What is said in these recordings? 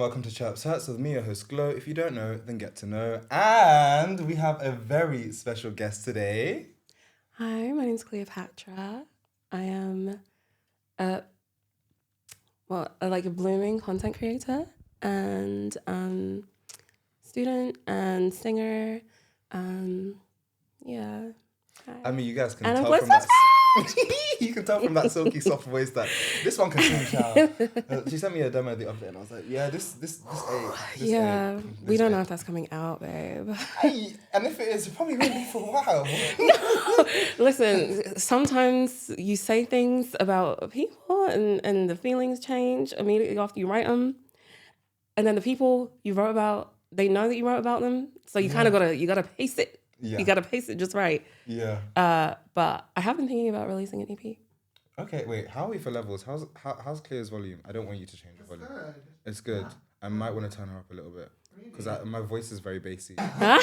welcome to Chirpse with me, your host Glo. If you don't know, then get to know. And we have a very special guest today. Hi, my name's Cleopatra. I am a blooming content creator and student and singer. Yeah. Hi. I mean, you guys can And tell from that. You can tell from that silky soft voice that this one can sing, child. She sent me a demo the other day, and I was like, "Yeah, this we don't know if that's coming out, babe. Hey, and if it is, it probably won't be for a while. No. Listen, sometimes you say things about people, and the feelings change immediately after you write them, and then the people you wrote about, they know that you wrote about them, so you kind of gotta pace it. Yeah. You gotta pace it just right. Yeah. But I have been thinking about releasing an EP. Okay, wait. How are we for levels? How's Clear's volume? I don't want you to change the volume. Good. It's good. Yeah. I might want to turn her up a little bit because my voice is very bassy. My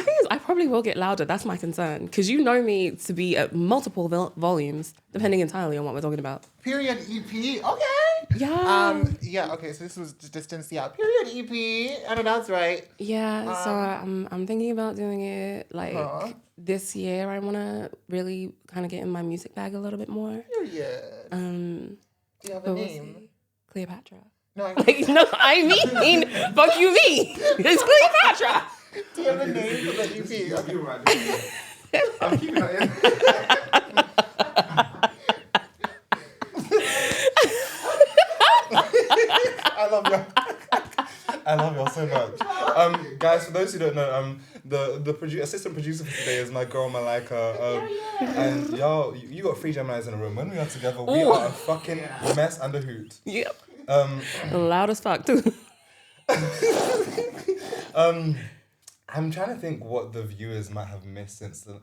thing is, I probably will get louder. That's my concern because you know me to be at multiple volumes, depending entirely on what we're talking about. Period EP. Okay. Yeah. Yeah. Okay. So this was distance. Yeah. Period EP. I know that's right. Yeah. So I'm thinking about doing it this year. I want to really kind of get in my music bag a little bit more. Period. Do you have a name? Cleopatra. No, I mean, fuck you, me. It's Cleopatra. Do you have a name for the EP? Okay. You're right. I'm keeping that in. I love y'all so much. Guys, for those who don't know, the assistant producer for today is my girl Malika. And y'all, you got 3 Geminis in a room. When we are together, we are a fucking mess and a hoot. Yep. Loud as fuck too. I'm trying to think what the viewers might have missed since the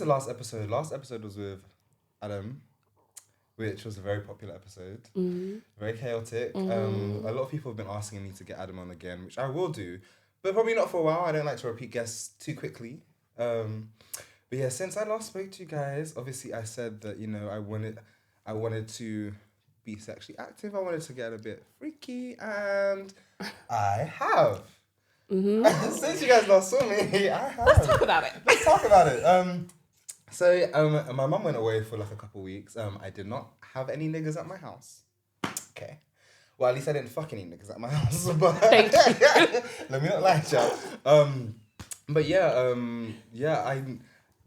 last episode. Last episode was with Adam, which was a very popular episode. Mm-hmm. Very chaotic. Mm-hmm. A lot of people have been asking me to get Adam on again, which I will do, but probably not for a while. I don't like to repeat guests too quickly. But yeah, since I last spoke to you guys, obviously I said that, I wanted to be sexually active. I wanted to get a bit freaky, and I have. Mm-hmm. Since you guys last saw me, I have. Let's talk about it. So my mum went away for like a couple weeks. I did not have any niggas at my house. Okay. Well, at least I didn't fuck any niggas at my house. But thank you. Let me not lie, y'all. But yeah,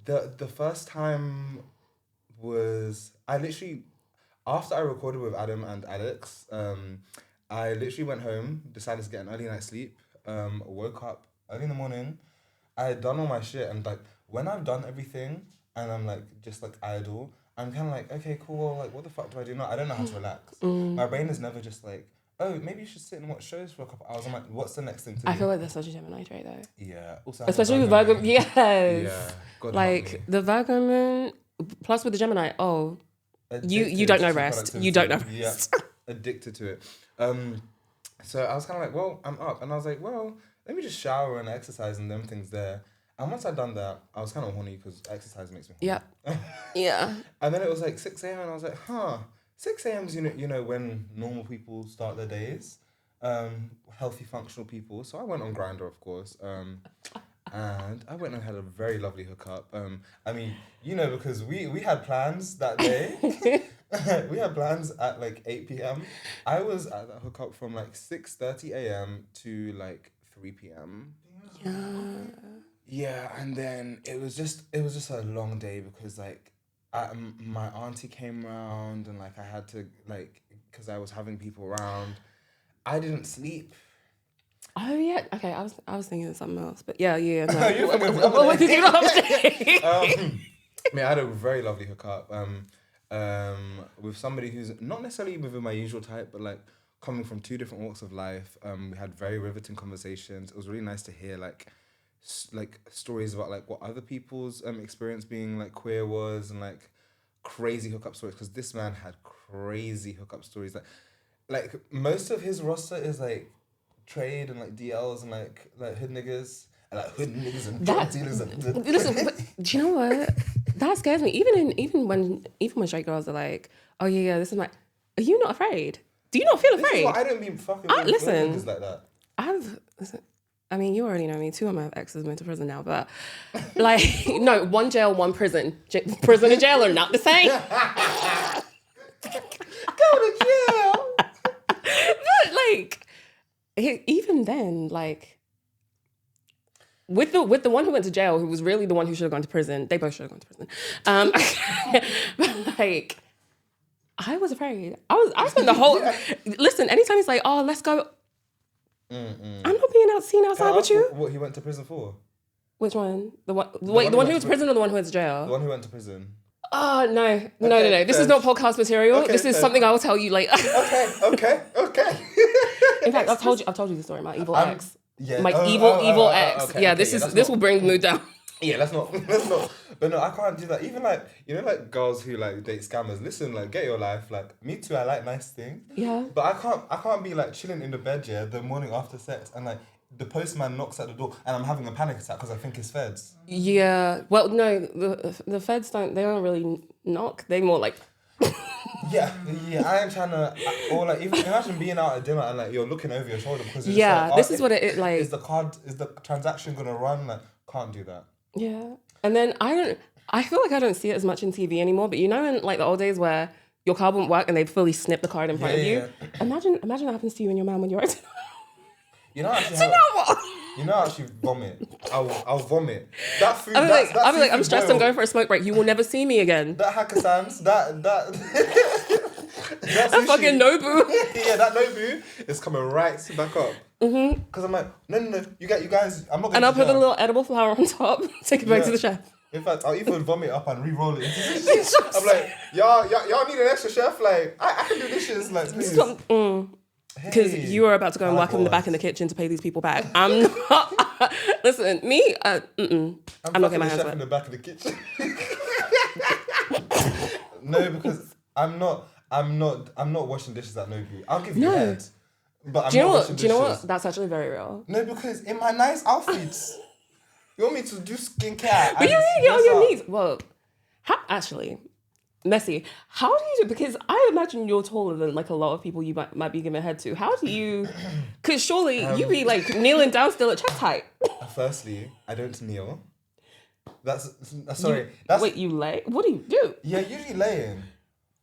the first time was after I recorded with Adam and Alex, I literally went home, decided to get an early night's sleep, woke up early in the morning. I had done all my shit, and like when I've done everything and I'm like just like idle, I'm kind of like, okay, cool, well, like what the fuck do I do now? I don't know how to relax. My brain is never just like, oh, maybe you should sit and watch shows for a couple hours. I'm like, what's the next thing to do? I feel like that's such a Gemini trait though. Yeah. Also, especially with Virgo. Yes. Yeah. God like the Virgo moon plus with the Gemini. Oh. You don't know rest. You don't know rest. Yeah, addicted to it. So I was kind of like, well, I'm up. And I was like, well, let me just shower and exercise and them things there. And once I'd done that, I was kind of horny because exercise makes me horny. Yeah. Yeah. And then it was like 6 a.m. and I was like, 6 a.m. is, when normal people start their days. Healthy, functional people. So I went on Grindr, of course. And I went and had a very lovely hookup. Because we had plans that day. We had plans at like 8 p.m. I was at that hookup from like 6:30 a.m. to like 3 p.m. Yeah. Yeah, and then it was just a long day because like my auntie came around and like I had to like, because I was having people around. I didn't sleep. Oh yeah, okay. I was thinking of something else, but yeah. No. What did you not say? I had a very lovely hookup with somebody who's not necessarily within my usual type, but like coming from 2 different walks of life. We had very riveting conversations. It was really nice to hear like stories about like what other people's experience being like queer was, and like crazy hookup stories, because this man had crazy hookup stories. Like most of his roster is like trade and like DLs and like hood niggas and like hood niggas and drug dealers and listen, but do you know what? That scares me. Even when straight girls are like, oh yeah, this is like, are you not afraid? Do you not feel This is afraid? why I don't be fucking listen. niggas like that. I mean, you already know me. 2 of my exes went to prison now, but like, no, 1 jail, 1 prison. Prison and jail are not the same. Go to jail. But like, even then, like, with the one who went to jail, who was really the one who should have gone to prison, they both should have gone to prison. But like, I was afraid. I spent the whole. Listen, anytime he's like, "Oh, let's go," I'm not being seen outside with you. What he went to prison for? Which one? The one who went to prison or the one who went to jail? The one who went to prison. Oh no. This is not podcast material. Okay, this is something I will tell you later. Okay. In fact, I've told you the story. My evil ex. Yeah. My evil ex. Okay, This will bring the mood down. Yeah, let's not. But no, I can't do that. Even like, you know, like girls who like date scammers. Listen, like, get your life. Like, me too. I like nice things. Yeah. But I can't be like chilling in the bed, the morning after sex, and like the postman knocks at the door, and I'm having a panic attack because I think it's feds. Yeah. Well, no, the feds don't really knock. They more like. Yeah. I am trying to, or like, even imagine being out at dinner and like you're looking over your shoulder because it's like, this is what it like. Is the transaction gonna run? Like, can't do that. Yeah. And then I feel like I don't see it as much in TV anymore, but you know in like the old days where your card wouldn't work and they'd fully snip the card in front of you? Yeah. Imagine that happens to you and your man when you're out. You know actually Do you know what? You know actually vomit. I'll vomit. That food, I'll be like, I'm stressed, boil, I'm going for a smoke break. You will never see me again. That Hakkasan's, that That sushi, fucking Nobu. Yeah, that Nobu is coming right back up. Mm-hmm. Because I'm like, no, you guys, I'm not going And to I'll put a little edible flour on top, take it back to the chef. In fact, I'll even vomit up and re-roll it into sushi. I'm like, y'all need an extra chef? Like, I can do dishes, like, please. Because you are about to go and work in the back in the kitchen to pay these people back. I'm not. Listen, me, I'm not getting my hands chef wet. in the back of the kitchen. No, because I'm not washing dishes at Nobu. I'll give you head. But I'm not washing dishes. Do you know what? That's actually very real. No, because in my nice outfits, you want me to do skincare. But you really get on your knees. Well, actually, messy. How do you do? Because I imagine you're taller than like a lot of people you might be giving head to. How do you? Because surely you be like kneeling down still at chest height. Firstly, I don't kneel. Wait, you lay? What do you do? Yeah, usually laying.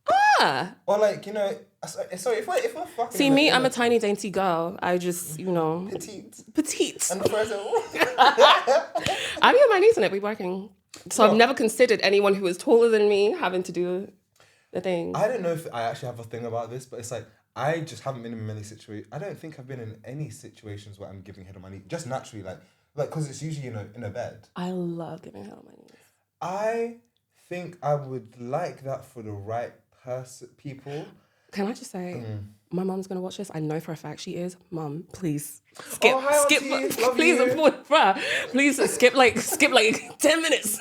Ah. Or like, you know, sorry, if we're fucking. See, me, I'm a tiny dainty girl. I just, you know. Petite. And the person. I be on my knees and it be working. So I've never considered anyone who is taller than me having to do the thing. I don't know if I actually have a thing about this, but it's like, I just haven't been in many situations. I don't think I've been in any situations where I'm giving head on my knee. Just naturally, like, because it's usually in a bed. I love giving head on my knees. I think I would like that for the right people. Can I just say, my mom's gonna watch this. I know for a fact she is. Mom, please Skip. Love please, you. Please skip like 10 minutes.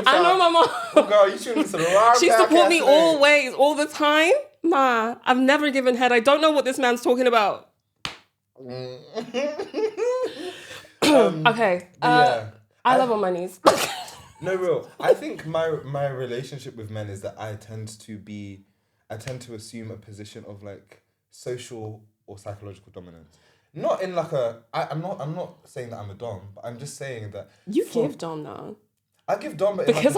I know my mom. Oh, girl, you shouldn't listen to the wrong She support me today. always, all the time. Ma, I've never given head. I don't know what this man's talking about. Okay. I love on my knees. No, real. I think my relationship with men is that I tend to assume a position of like social or psychological dominance. Not in like I'm not saying that I'm a dom, but I'm just saying that you give dom now. I give dom, but because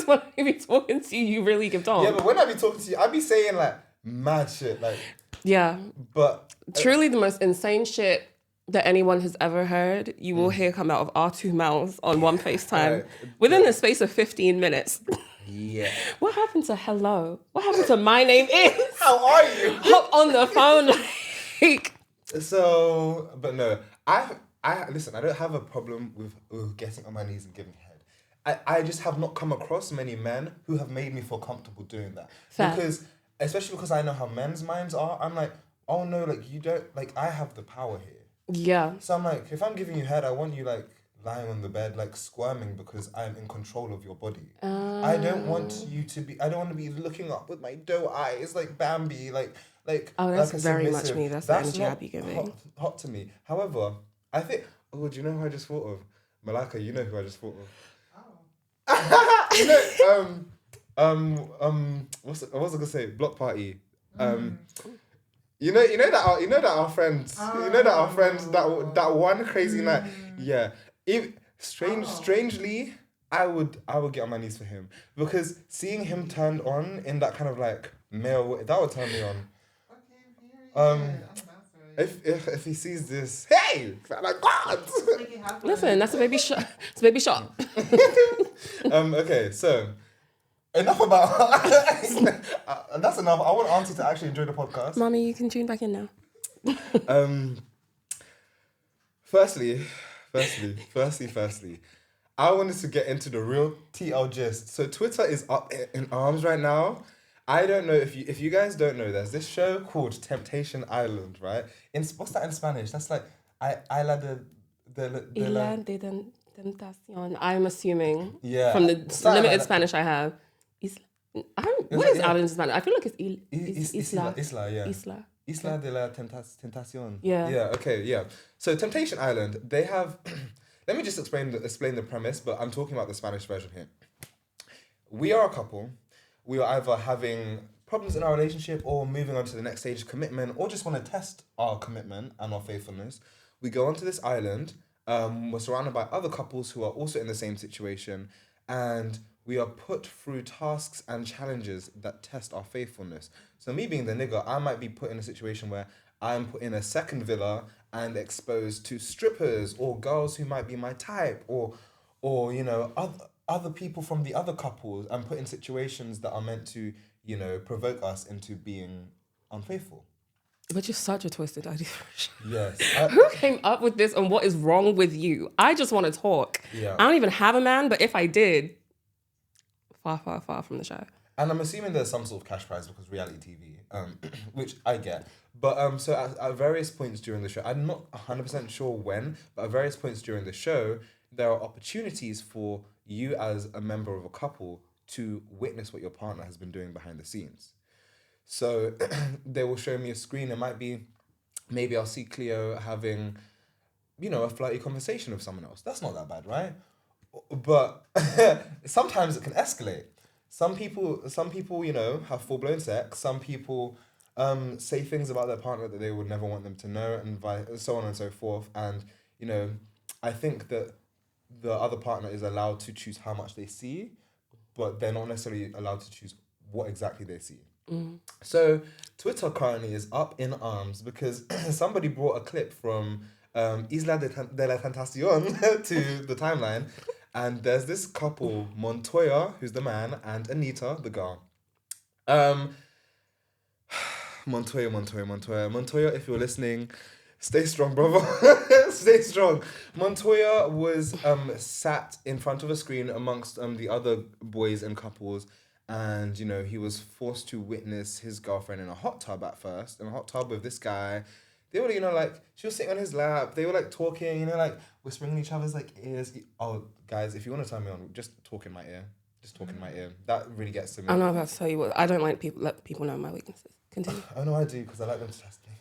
when I be talking to you, you really give dom. Yeah, but when I be talking to you, I be saying like mad shit, like yeah. But truly, the most insane shit that anyone has ever heard, you will hear come out of our two mouths on one FaceTime within the space of 15 minutes. Yeah. What happened to hello? What happened to my name is? How are you? Hop on the phone like. So, but no, I listen. I don't have a problem with getting on my knees and giving head. I just have not come across many men who have made me feel comfortable doing that. Fair. Especially because I know how men's minds are. I'm like, oh no, like you don't, like I have the power here. Yeah. So I'm like, if I'm giving you head, I want you like lying on the bed, like squirming because I'm in control of your body. I don't want to be looking up with my doe eyes like Bambi, like. Oh, that's like very much me. That's the energy I'd be giving. Hot to me. However, I think. Oh, do you know who I just thought of? Malaka, you know who I just thought of. Oh. You know, What was I gonna say? Block party. You know that our friends, that one crazy night. Yeah. Strangely, I would get on my knees for him because seeing him turned on in that kind of like male way, that would turn me on. If he sees this, hey, like God. Listen, that's a baby shot. It's a baby shot. Okay, so enough about. That's enough. I want Auntie to actually enjoy the podcast. Mommy, you can tune back in now. Firstly, I wanted to get into the real TL gist. So Twitter is up in arms right now. I don't know if you guys don't know, there's this show called Temptation Island, right? What's that in Spanish? That's like Isla de Tentación. I'm assuming. Yeah. From the limited like Spanish I have. What is island in Spanish? I feel like it's Isla. Isla, yeah. Isla. Isla de la Tentación. Yeah. Yeah, okay, yeah. So Temptation Island, they have... Let me just explain the premise, but I'm talking about the Spanish version here. We are a couple. We are either having problems in our relationship or moving on to the next stage of commitment or just want to test our commitment and our faithfulness. We go onto this island. We're surrounded by other couples who are also in the same situation, and we are put through tasks and challenges that test our faithfulness. So me being the nigger, I might be put in a situation where I'm put in a second villa and exposed to strippers or girls who might be my type or you know, other people from the other couples, and put in situations that are meant to, you know, provoke us into being unfaithful. But you're such a twisted idea. Yes. Who came up with this and what is wrong with you? I just want to talk. Yeah. I don't even have a man, but if I did, far from the show. And I'm assuming there's some sort of cash prize because reality TV, which I get. But so at various points during the show, I'm not 100% sure when, but at various points during the show, there are opportunities for you as a member of a couple to witness what your partner has been doing behind the scenes. So they will show me a screen. It might be, maybe I'll see Cleo having, you know, a flirty conversation with someone else. That's not that bad, right? But sometimes it can escalate. Some people, you know, have full-blown sex. Some people say things about their partner that they would never want them to know, and so on and so forth. And, you know, I think that the other partner is allowed to choose how much they see, but they're not necessarily allowed to choose what exactly they see. Mm. So Twitter currently is up in arms because somebody brought a clip from Isla de la Tentación to the timeline, and there's this couple, Montoya, who's the man, and Anita, the girl. Montoya, if you're listening, stay strong, brother. Stay strong. Montoya was sat in front of a screen amongst the other boys and couples, and, you know, he was forced to witness his girlfriend in a hot tub at first, in a hot tub with this guy. They were, you know, like, she was sitting on his lap. They were, like, talking, you know, like, whispering in each other's, like, ears. Oh, guys, if you want to turn me on, just talk in my ear. Just talk in my ear. That really gets to me. I'm not about to tell you what. I don't like let people know my weaknesses. Continue. Oh, no, I do, because I like them to test me.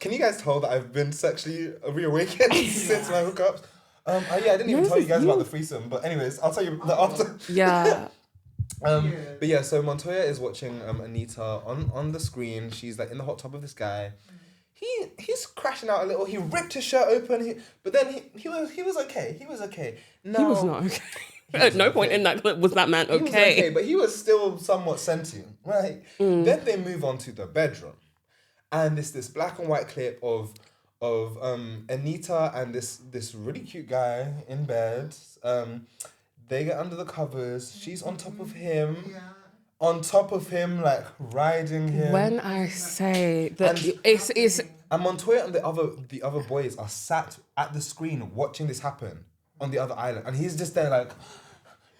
Can you guys tell that I've been sexually reawakened since my hookups? I didn't even tell you guys about the threesome, but anyways, I'll tell you the after. Yeah. But yeah, so Montoya is watching Anita on the screen. She's like in the hot tub with this guy. He's crashing out a little. He ripped his shirt open. But then he was okay. He was okay. No, he was not okay. At no point in that clip was that man okay. He was okay, but he was still somewhat sentient, right? Then they move on to the bedroom, and it's this black and white clip of Anita and this really cute guy in bed. They get under the covers. She's on top of him. Yeah. On top of him, like riding him. When I say that it's and Montoya and the other boys are sat at the screen watching this happen on the other island, and he's just there like,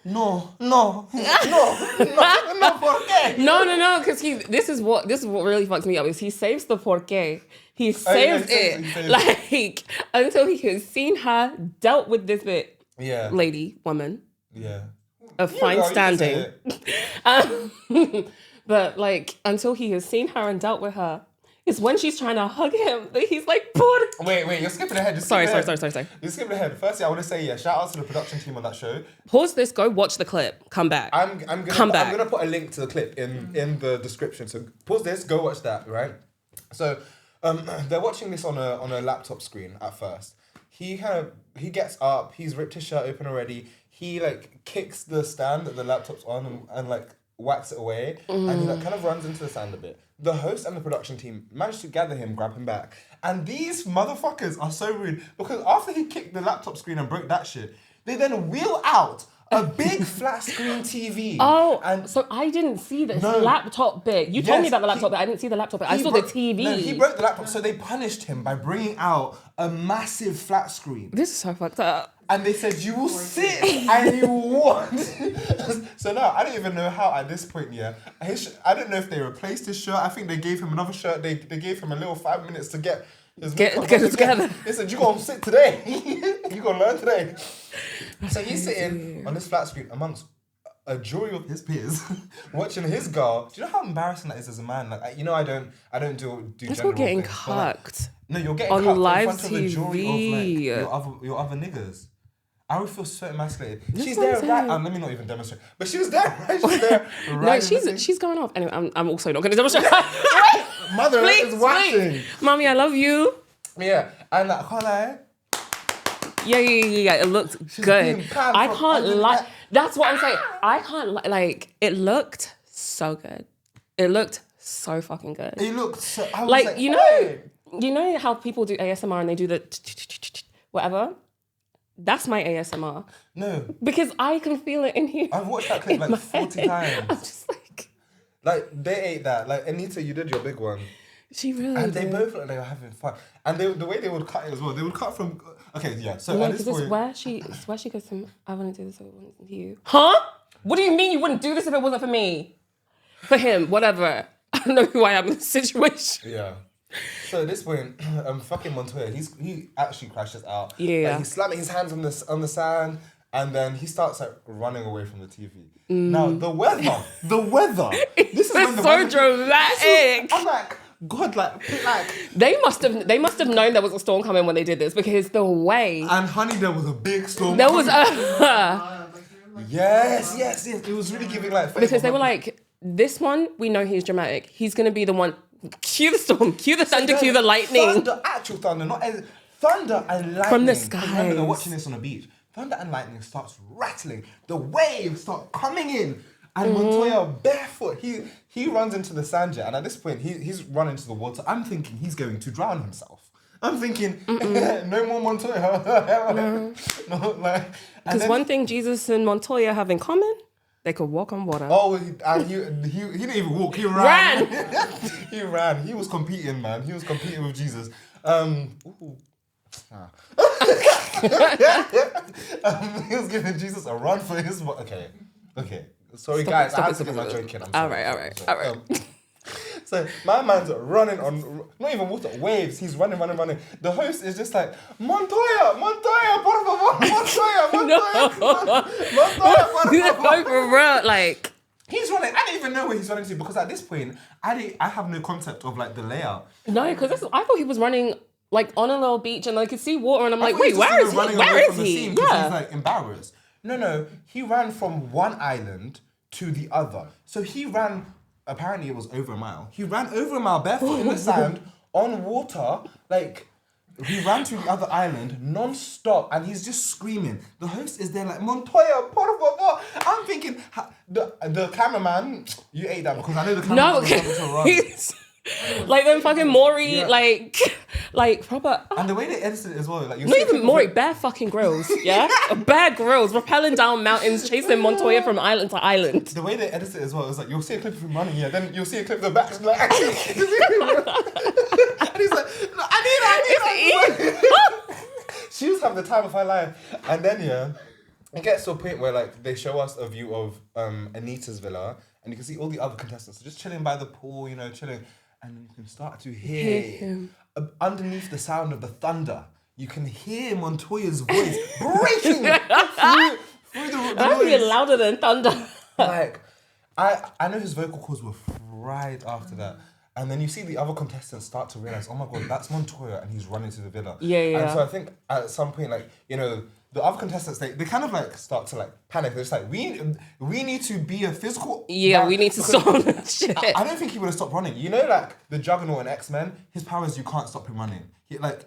no, ¿por qué? No, because this is what really fucks me up is he saves the por qué. He saves it like until he has seen her dealt with this bit. Yeah. Woman. Yeah. Of fine standing. But like until he has seen her and dealt with her, It's when she's trying to hug him that he's like, por. Wait, you're skipping ahead. Sorry. You're skipping ahead. Firstly, I want to say, shout out to the production team on that show. Pause this, go watch the clip, come back. I'm gonna put a link to the clip in the description. So pause this, go watch that, right? So they're watching this on a laptop screen at first. He gets up, he's ripped his shirt open already. He like kicks the stand that the laptop's on and like whacks it away, and he like kind of runs into the sand a bit. The host and the production team managed to gather him, grab him back. And these motherfuckers are so rude because after he kicked the laptop screen and broke that shit, they then wheel out a big flat screen TV. Oh, and so I didn't see this laptop bit. You told me about the laptop bit. I didn't see the laptop bit. I saw the TV. No, he broke the laptop, so they punished him by bringing out a massive flat screen. This is so fucked up. And they said, you will sit and you want. So now, I don't even know how at this point, I don't know if they replaced his shirt. I think they gave him another shirt. They gave him a little 5 minutes to get get it together. They said, you gonna sit today. You gonna learn today. So he's sitting on this flat screen amongst a jury of his peers, watching his girl. Do you know how embarrassing that is as a man? Like, I don't do That's gender not getting role things, but, cucked. no, you're getting on cucked live in front of a jury TV. of like your other niggas. I would feel so emasculated. That's She's what there, I'm right? saying. Let me not even demonstrate. But she was there, right? She's there. No, she's going off. Anyway, I'm also not going to demonstrate. Mother Please, is watching. please. Mommy, I love you. Yeah, and like, I can't lie. Yeah. It looked good. I can't lie. That's what I'm saying. I can't lie. Like, it looked so good. It looked so fucking good. It looked so... I was Like, hey. you know how people do ASMR and they do the whatever? That's my ASMR. No. Because I can feel it in here. I've watched that clip like 40 times. I'm just like... Like, they ate that. Like, Anita, you did your big one. She really And did. they both looked like they were having fun. And the way they would cut it as well, they would cut from... Okay, yeah. So No, at because this it's point... where she goes to, I want to do this if it wasn't for you. Huh? What do you mean you wouldn't do this if it wasn't for me? For him, whatever. I don't know who I am in this situation. Yeah. So at this point, fucking Montoya, he actually crashes out. Yeah. Like, he's slamming his hands on the sand, and then he starts like running away from the TV. Now the weather. This is when the so weather, dramatic. I'm like, God, like. They must have known there was a storm coming when they did this because the way And honey, there was a big storm. there was Yes. It was really giving like. because they were like, this one we know he's dramatic. He's gonna be the one. Cue the storm, cue the thunder, cue the lightning. Thunder, actual thunder, not as thunder and lightning. From the Remember, they're skies. watching this on a beach. Thunder and lightning starts rattling. The waves start coming in. And Montoya, barefoot, he runs into the sand jet. And at this point, he's run into the water. I'm thinking he's going to drown himself. I'm thinking, no more Montoya. No, like, Because one thing Jesus and Montoya have in common, they could walk on water. Oh, and he didn't even walk. He ran. He ran. He was competing, man. He was competing with Jesus. He was giving Jesus a run for his... Okay. Sorry, guys. I have to get my joke in. All right. So my man's running on, not even water, waves. He's running. The host is just like, Montoya, por favor, Montoya, No, for real, like... He's running. I didn't even know where he's running to because at this point, I have no concept of like the layout. No, because I thought he was running like on a little beach and I could see water and I'm like, I wait, thought where he is was he? running Where away is from the he? scene 'cause Yeah. he's like embarrassed. No, he ran from one island to the other. So he ran, apparently it was over a mile. He ran over a mile barefoot in the sand on water, like he ran to the other island non-stop and he's just screaming. The host is there like, Montoya, por favor. I'm thinking, the cameraman, you ate that because I know the cameraman was able to run. He's like them fucking Maury, like proper. And the way they edited it as well, like Not even Maury, bare fucking grills, yeah? Bare grills, rappelling down mountains, chasing Montoya from island to island. The way they edited it as well, it was like, you'll see a clip of him running, then you'll see a clip of the back, like, and he's like, no, I need it. She was having the time of her life. And then, it gets to a point where, like, they show us a view of Anita's villa, and you can see all the other contestants just chilling by the pool, chilling. And then you can start to hear him. Underneath the sound of the thunder, you can hear Montoya's voice breaking through the That'd be noise. louder than thunder. Like, I know his vocal cords were fried after that. And then you see the other contestants start to realize, oh my God, that's Montoya, and he's running to the villa. Yeah. And so I think at some point, like, you know, the other contestants, they kind of like start to like panic. They're just like, we need to be a physical. Yeah, we need to stop that shit. I don't think he would have stopped running. You know, like the Juggernaut in X-Men, his power is you can't stop him running.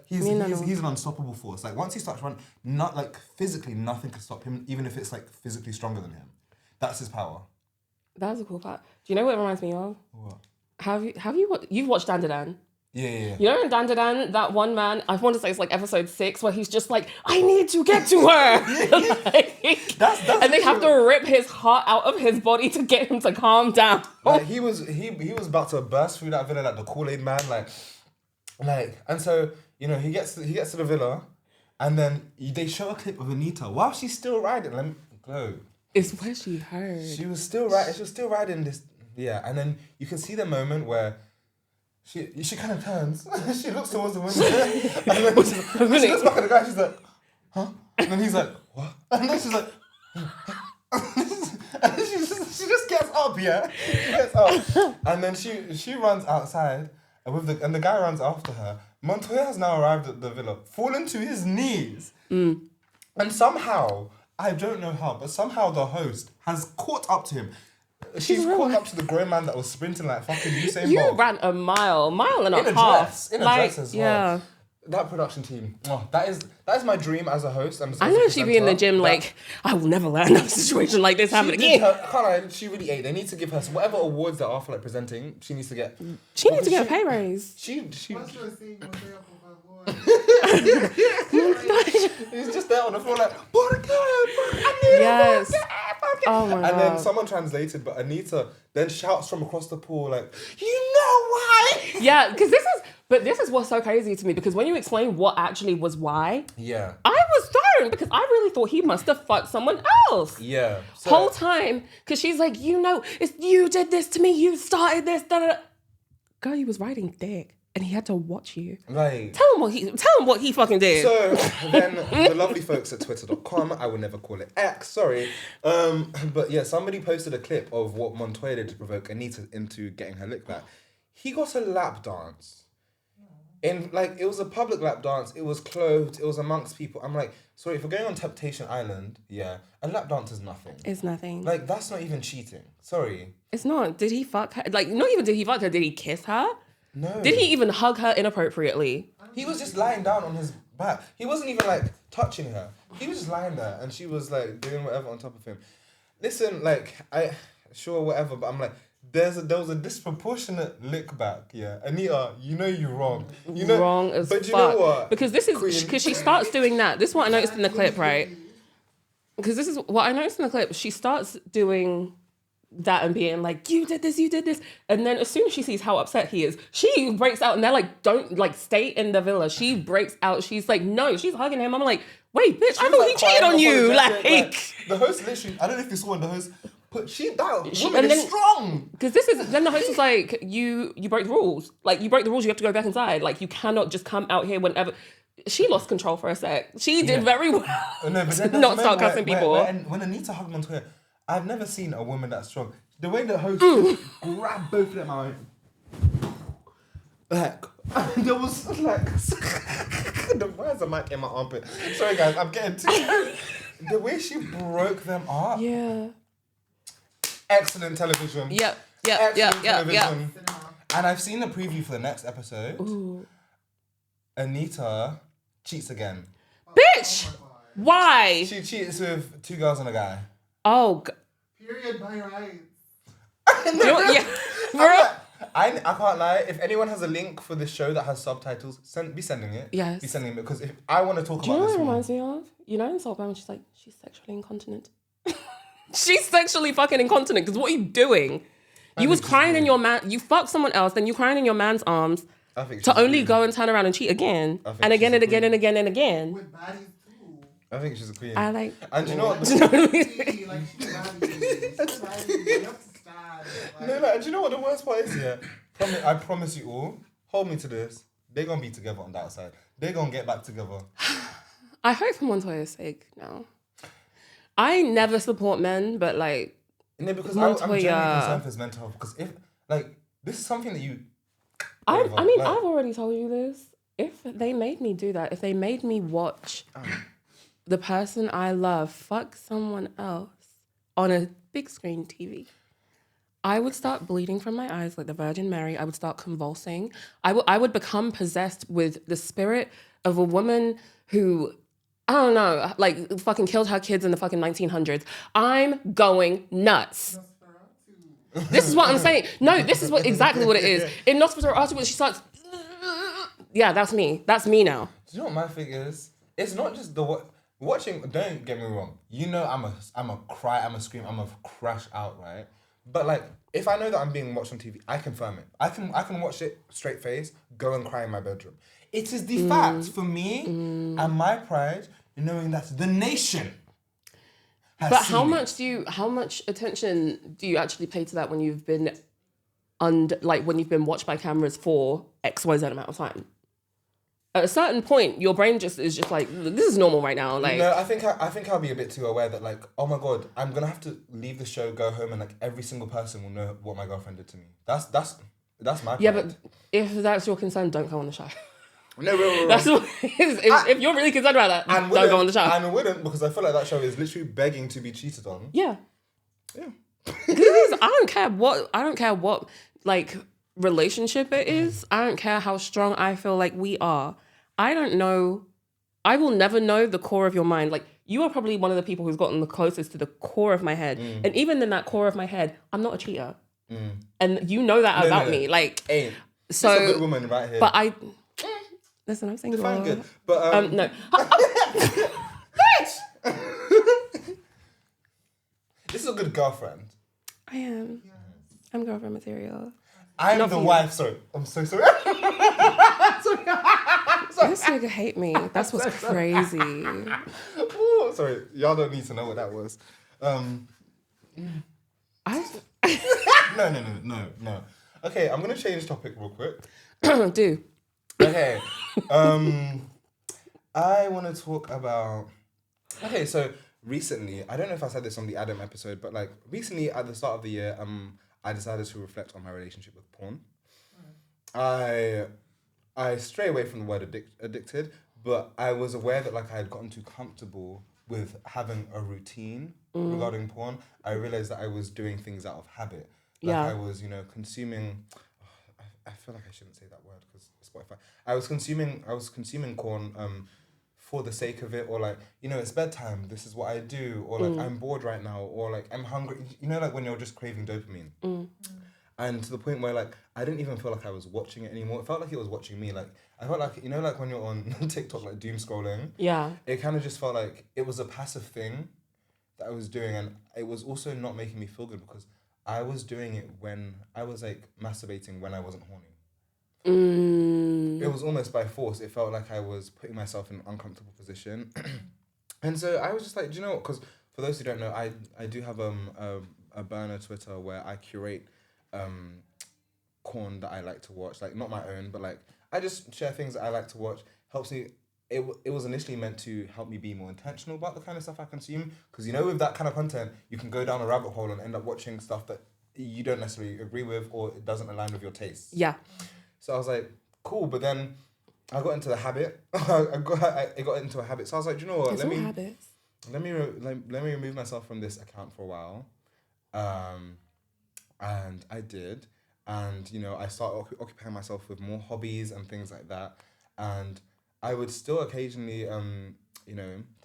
He's an unstoppable force. Like once he starts running, not like physically, nothing can stop him, even if it's like physically stronger than him. That's his power. That's a cool fact. Do you know what it reminds me of? What? You've watched Dan to Dan? Yeah. You know in Dan to Dan, that one man, I want to say it's like episode 6, where he's just like, I need to get to her. Like, that's and they have to rip his heart out of his body to get him to calm down. Like he was about to burst through that villa like the Kool-Aid man, like, and so you know he gets to the villa, and then they show a clip of Anita while she's still riding. Let me go. It's where she heard. She was still riding this. Yeah, and then you can see the moment where she kind of turns. She looks towards the window. And then she looks back at the guy. She's like, huh? And then he's like, what? And then she's like, and then she just gets up. Yeah, she gets up, and then she runs outside, and the guy runs after her. Montoya has now arrived at the villa, fallen to his knees, and somehow, I don't know how, but somehow the host has caught up to him. She's caught up to the grown man that was sprinting like fucking Usain Bolt. You ran a mile and a half. Dress, in a dress as well. Yeah. That production team, that is my dream as a host. I know she'd be in the gym like, I will never let another situation like this happen again. She really ate. They need to give her whatever awards there are for like presenting. She needs to get. She needs to get a pay raise. She. What's your scene? He's just there on the floor like, yes. Oh my God. And then someone translated, but Anita then shouts from across the pool like, you know why? Yeah, because this is what's so crazy to me, because when you explain what actually was why, yeah, I was thrown because I really thought he must have fucked someone else. Yeah. So, whole time, because she's like, you know, it's you did this to me, you started this, Girl, you was riding dick. And he had to watch you. Like, tell him what he fucking did. So then the lovely folks at twitter.com, I will never call it X, sorry. But yeah, somebody posted a clip of what Montoya did to provoke Anita into getting her lick back. He got a lap dance. It was a public lap dance. It was clothed. It was amongst people. I'm like, sorry, if we're going on Temptation Island, yeah, a lap dance is nothing. It's nothing. Like, that's not even cheating. Sorry. It's not. Did he fuck her? Like, not even did he fuck her. Did he kiss her? No. Did he even hug her inappropriately? He was just lying down on his back. He wasn't even like touching her. He was just lying there, and she was like doing whatever on top of him. Listen, like whatever, but I'm like, there was a disproportionate lick back. Yeah, Anita, you know you're wrong. You know, wrong as fuck. But you know what? Because this is because she starts doing that. This is what I noticed in the clip, right? Because this is what I noticed in the clip. She starts doing that and being like, you did this, and then as soon as she sees how upset he is, she breaks out, and they're like, don't like stay in the villa. She breaks out. She's like, no, she's hugging him. I'm like, wait, bitch, I thought he cheated on you. Like the host literally, I don't know if you saw when the host put that woman is strong. Because then the host was like, you break the rules. Like, you break the rules, you have to go back inside. Like, you cannot just come out here whenever. She lost control for a sec. She did very well. No, but then not start cussing people. When Anita hugged Montoya, I've never seen a woman that strong. The way the host grabbed both of them out, like, there was like, why is the mic in my armpit? Sorry guys, I'm getting too. The way she broke them up. Yeah. Excellent television. Yep. And I've seen the preview for the next episode. Ooh. Anita cheats again. Bitch! Why? She cheats with 2 girls and a guy. Oh, Period by rights. I can't lie. If anyone has a link for this show that has subtitles, be sending it. Yes. Be sending it, because if I want to talk Do you about know this what it one. reminds me of? You know in Salt Band, she's like, she's sexually incontinent. She's sexually fucking incontinent, because what are you doing? You was crying in your man. You fucked someone else, then you crying in your man's arms to only go and turn around and cheat again and again and again and again and again. With bodies too. I think she's a queen. I like. And you know what? Do you know what I mean? Like, she's bodies. No, and do you know what the worst part is? Yeah, I promise you all. Hold me to this. They're gonna be together on that side. They're gonna get back together. I hope for Montoya's sake now. I never support men, but like. No, because Montoya. I'm genuinely concerned for his mental health. Because if, like, this is something that I've Like, already told you this. If they made me do that, if they made me watch the person I love fuck someone else on a big screen TV, I would start bleeding from my eyes like the Virgin Mary. I would start convulsing. I would become possessed with the spirit of a woman who, I don't know, like fucking killed her kids in the fucking 1900s. I'm going nuts. This is what I'm saying. No, this is exactly what it is. In Nosferatu, when she starts, yeah, that's me. That's me now. do you know what my thing is? It's not just watching. Don't get me wrong. You know, I'm a cry. I'm a scream. I'm a crash out, right? But like, if I know that I'm being watched on TV, I confirm it. I can watch it straight face, go and cry in my bedroom. It is the fact for me and my pride in knowing that the nation. But how much attention do you actually pay to that when you've been when you've been watched by cameras for XYZ amount of time? At a certain point, your brain is just like, this is normal right now. Like, no, I think I'll be a bit too aware that like, oh my god, I'm gonna have to leave the show, go home, and like every single person will know what my girlfriend did to me. That's my pride. yeah, but if that's your concern, don't go on the show. No, That's what it is. If you're really concerned about that, don't go on the show. And I wouldn't, because I feel like that show is literally begging to be cheated on. Yeah. Yeah. I don't care what like relationship it is. I don't care how strong I feel like we are. I don't know. I will never know the core of your mind. Like, you are probably one of the people who's gotten the closest to the core of my head. And even in that core of my head, I'm not a cheater. And you know that about me. Like, Ain't. so It's a good woman right here. But listen, I'm single. Define good. But no. this is a good girlfriend. I am. I'm girlfriend material. I'm Not the for you. wife. Sorry. I'm so sorry. This nigga hate me. That's what's crazy. Ooh, sorry. Y'all don't need to know what that was. No. Okay, I'm gonna change topic real quick. Do. Okay. I want to talk about. Okay, so recently, I don't know if I said this on the Adam episode, but like recently at the start of the year, I decided to reflect on my relationship with porn. I stray away from the word addicted, but I was aware that like I had gotten too comfortable with having a routine regarding porn. I realized that I was doing things out of habit. Like I was, consuming. I feel like I shouldn't say that word because Spotify. I was consuming corn for the sake of it, or like, it's bedtime, this is what I do, or like I'm bored right now, or like I'm hungry. Like when you're just craving dopamine. And to the point where like I didn't even feel like I was watching it anymore. It felt like it was watching me. Like I felt like like when you're on TikTok like doom scrolling. Yeah. It kind of just felt like it was a passive thing that I was doing, and it was also not making me feel good because I was doing it when I was like masturbating when I wasn't horny. It was almost by force. It felt like I was putting myself in an uncomfortable position. And so I was just like, do you know what? Because for those who don't know, I do have a burner Twitter where I curate corn that I like to watch. Like not my own, but like I just share things that I like to watch. Helps me. It was initially meant to help me be more intentional about the kind of stuff I consume. Because with that kind of content, you can go down a rabbit hole and end up watching stuff that you don't necessarily agree with or it doesn't align with your tastes. Yeah. So I was like, cool, but then I got into the habit. I got into a habit. So I was like, do you know what? Let me remove myself from this account for a while. And I did. And, I started occupying myself with more hobbies and things like that. And I would still occasionally,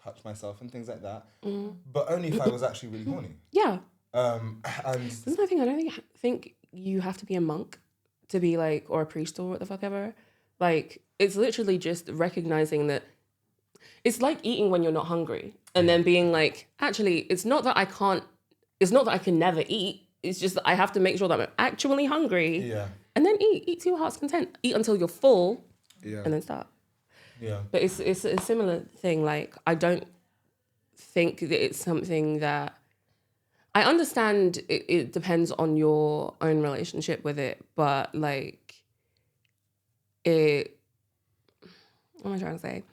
touch myself and things like that. But only if I was actually really horny. Yeah. And this is my thing. I don't think you have to be a monk to be like, or a priest or what the fuck ever. Like, it's literally just recognizing that it's like eating when you're not hungry and then being like, actually, it's not that I can never eat. It's just that I have to make sure that I'm actually hungry. Yeah. And then eat to your heart's content. Eat until you're full. Yeah. And then stop. Yeah. But it's a similar thing. Like, I don't think that it's something that I understand it depends on your own relationship with it, but like what am I trying to say?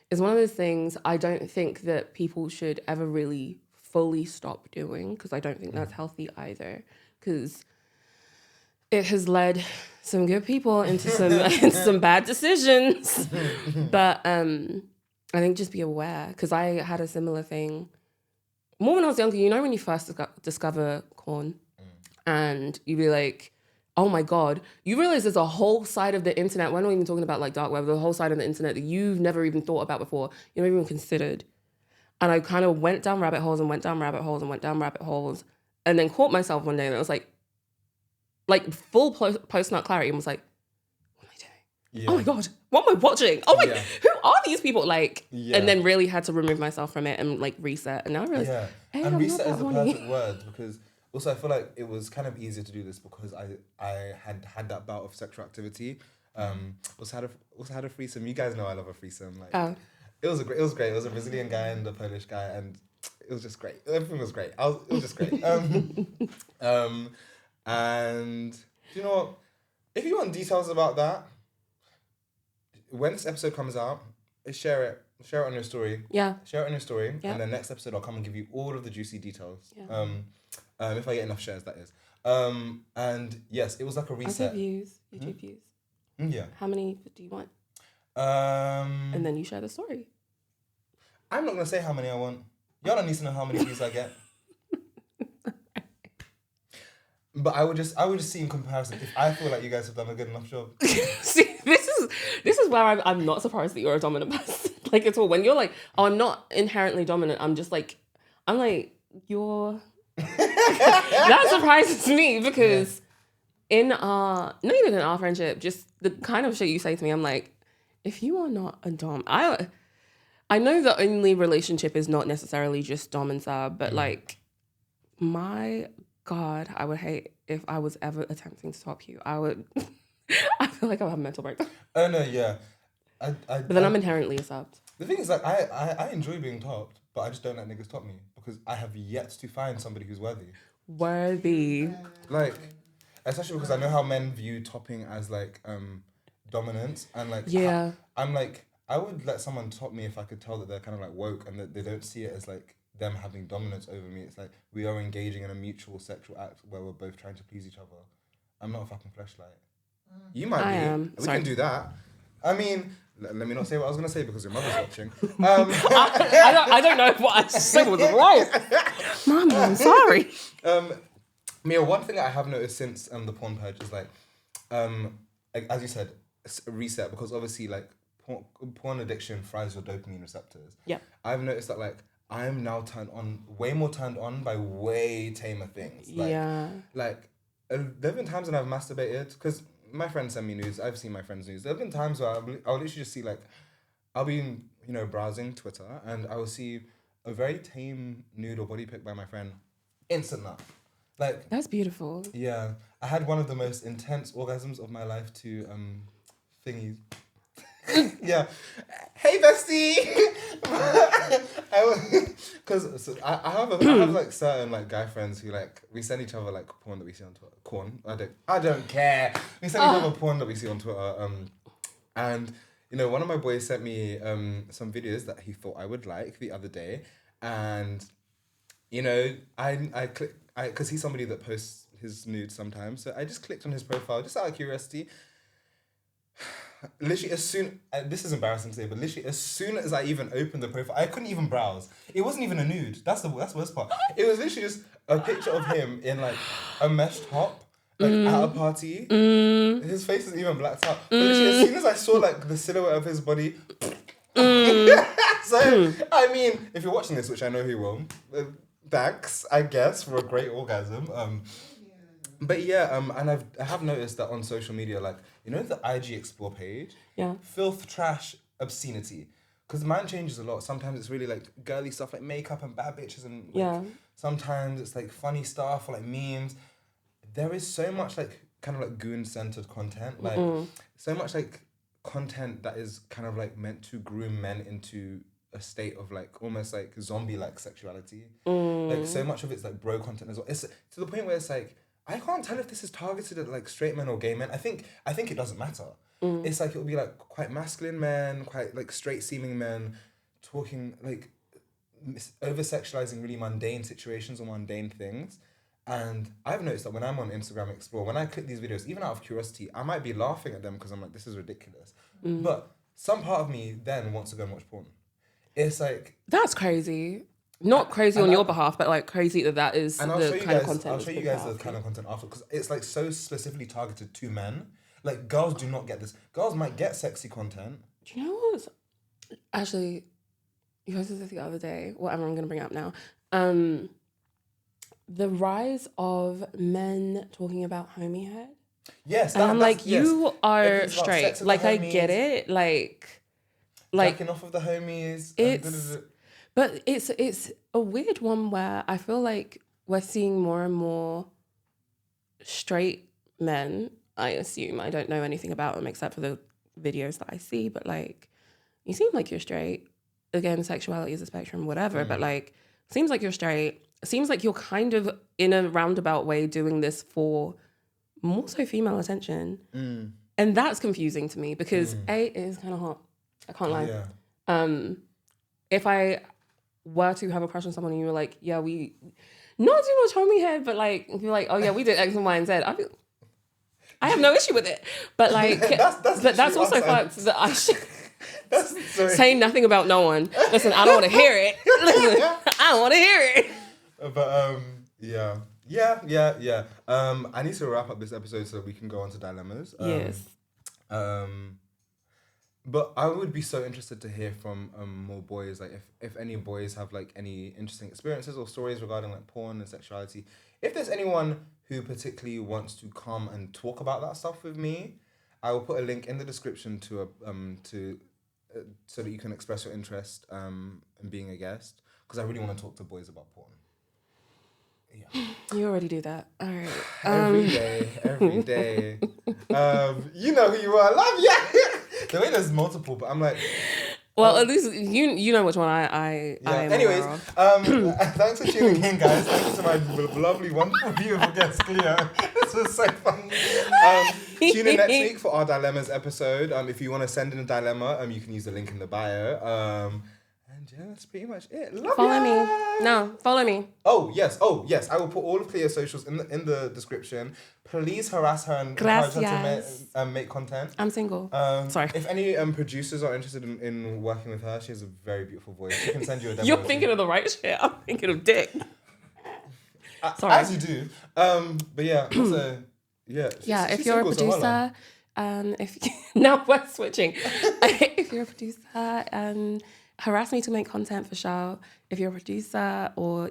It's one of those things I don't think that people should ever really fully stop doing because I don't think that's healthy either because it has led some good people into some into some bad decisions. But I think just be aware, because I had a similar thing. More when I was younger, you know, when you first discover porn, and you be like, oh my God, you realize there's a whole side of the internet. We're not even talking about like dark web, the whole side of the internet that you've never even thought about before, you never even considered. And I kind of went down rabbit holes and went down rabbit holes and went down rabbit holes, and then caught myself one day and I was like full post-nut clarity, and was like, what am I doing? Yeah. Oh my God, what am I watching? Oh my, who are these people? Like, and then really had to remove myself from it and like reset. And now I realize, hey, and I'm reset is the horny. perfect word, because also I feel like it was kind of easier to do this because I had that bout of sexual activity. Also had a threesome. You guys know I love a threesome. Like, it was great. It was a Brazilian guy and a Polish guy, and it was just great. Everything was great. It was just great. And do you know what? If you want details about that, when this episode comes out, share it on your story. Yeah. Share it on your story, and then next episode I'll come and give you all of the juicy details. Yeah. If I get enough shares, that is. And yes, it was like a reset. YouTube views. Yeah. How many do you want? And then you share the story. I'm not gonna say how many I want. Y'all don't need to know how many views I get. But I would just see in comparison if I feel like you guys have done a good enough job. See, this is where I'm not surprised that you're a dominant person. Like at all. When you're like, oh, I'm not inherently dominant. I'm like, you're. That surprises me because not even in our friendship, just the kind of shit you say to me, I'm like, if you are not a dom, I know the only relationship is not necessarily just dom and sub, but like, my God, I would hate if I was ever attempting to top you. I would. I feel like I would have a mental breakdown. Oh no, yeah. But then I'm inherently a sub. The thing is, like, I enjoy being topped, but I just don't let niggas top me because I have yet to find somebody who's worthy. Worthy. Like, especially because I know how men view topping as like dominance, and like I'm like, I would let someone top me if I could tell that they're kind of like woke and that they don't see it as like them having dominance over me. It's like we are engaging in a mutual sexual act where we're both trying to please each other. I'm not a fucking fleshlight. You might be. We can do that. I mean, let me not say what I was going to say because your mother's watching. I don't know what I said was wrong. Mom, I'm sorry. Mia, one thing I have noticed since the porn purge is like as you said, a reset, because obviously like porn addiction fries your dopamine receptors. Yeah. I've noticed that like I'm now way more turned on by way tamer things. Like, Like, there have been times when I've masturbated, because my friends send me news. I've seen my friends' news. There have been times where I'll literally just see like, I'll be, browsing Twitter and I will see a very tame nude or body pic by my friend. Instant nut. Like, that's beautiful. Yeah. I had one of the most intense orgasms of my life to thingies. Yeah. Hey, bestie! I have like certain like guy friends who like, we send each other like porn that we see on Twitter. Corn. I don't care. We send each other porn that we see on Twitter. And one of my boys sent me some videos that he thought I would like the other day, and I click because he's somebody that posts his nudes sometimes, so I just clicked on his profile just out of curiosity. Literally this is embarrassing to say, but literally as soon as I even opened the profile, I couldn't even browse. It wasn't even a nude. That's the worst part. It was literally just a picture of him in like a mesh top, like at a party. His face is even blacked out. But literally as soon as I saw like the silhouette of his body, so I mean, if you're watching this, which I know he will, thanks, I guess, for a great orgasm. But yeah, and I have noticed that on social media, like, the IG Explore page? Yeah. Filth, trash, obscenity. Because mine changes a lot. Sometimes it's really like girly stuff like makeup and bad bitches, and like, sometimes it's like funny stuff or like memes. There is so much like kind of like goon-centered content. Like so much like content that is kind of like meant to groom men into a state of like almost like zombie-like sexuality. Like so much of it's like bro content as well. It's to the point where it's like, I can't tell if this is targeted at like straight men or gay men. I think it doesn't matter. It's like it'll be like quite masculine men, quite like straight seeming men, talking like over sexualizing really mundane situations or mundane things, And I've noticed that when I'm on Instagram Explore, when I click these videos, even out of curiosity, I might be laughing at them because I'm like, this is ridiculous. But some part of me then wants to go and watch porn. It's like... That's crazy. Not crazy on your behalf, but like crazy that is the kind of content. I'll show you guys the kind of content after, because it's like so specifically targeted to men. Like, girls do not get this. Girls might get sexy content. Do you know what? Actually, you guys said this the other day, whatever I'm going to bring up now. The rise of men talking about homie head. Yes. And I'm like, you are It's about straight. sex with Like, the I homies, get it. Like jacking off of the homies. But it's a weird one where I feel like we're seeing more and more straight men, I assume. I don't know anything about them except for the videos that I see, but like, you seem like you're straight. Again, sexuality is a spectrum, whatever, but like, seems like you're straight. Seems like you're kind of in a roundabout way doing this for more so female attention. And that's confusing to me because A, it is kind of hot. I can't lie. Yeah. If I were to have a crush on someone and you were like, yeah, we, not too much homie head, but like, if you're like, oh yeah, we did X and Y and Z, I have no issue with it. But like, that's also facts that I should say nothing about no one. Listen, I don't want to hear it. Listen, I don't want to hear it. But yeah. I need to wrap up this episode so we can go on to dilemmas. Yes. But I would be so interested to hear from more boys, like if any boys have like any interesting experiences or stories regarding like porn and sexuality. If there's anyone who particularly wants to come and talk about that stuff with me, I will put a link in the description to so that you can express your interest in being a guest, because I really want to talk to boys about porn. Yeah. You already do that. All right. Every day. You know who you are. Love ya. The way there's multiple, but I'm like... Well, at least you know which one I am. Anyways, aware of. thanks for tuning in, guys. Thank you to my lovely, wonderful, beautiful guest, Cleo. This was so fun. Tune in next week for our dilemmas episode. If you want to send in a dilemma, you can use the link in the bio. And yeah, that's pretty much it. Follow me. Oh yes. I will put all of Cleo's socials in the description. Please harass her and encourage her to make content. I'm single. Sorry. If any producers are interested in working with her, she has a very beautiful voice. She can send you a demo. You're thinking of the right shit. I'm thinking of dick. Sorry. As you do. But yeah, also, yeah. If you're a producer, now we're switching. If you're a producer, harass me to make content for sure. If you're a producer or,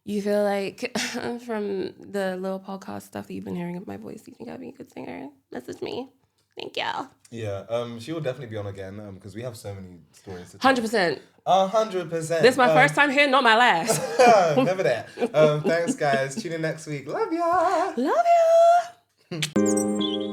you feel like from the little podcast stuff that you've been hearing of my voice, you think I'd be a good singer, message me. Thank you. Yeah, she will definitely be on again because we have so many stories to tell. 100%. 100%. This is my first time here, not my last. Never that. Thanks, guys. Tune in next week. Love ya. Love ya.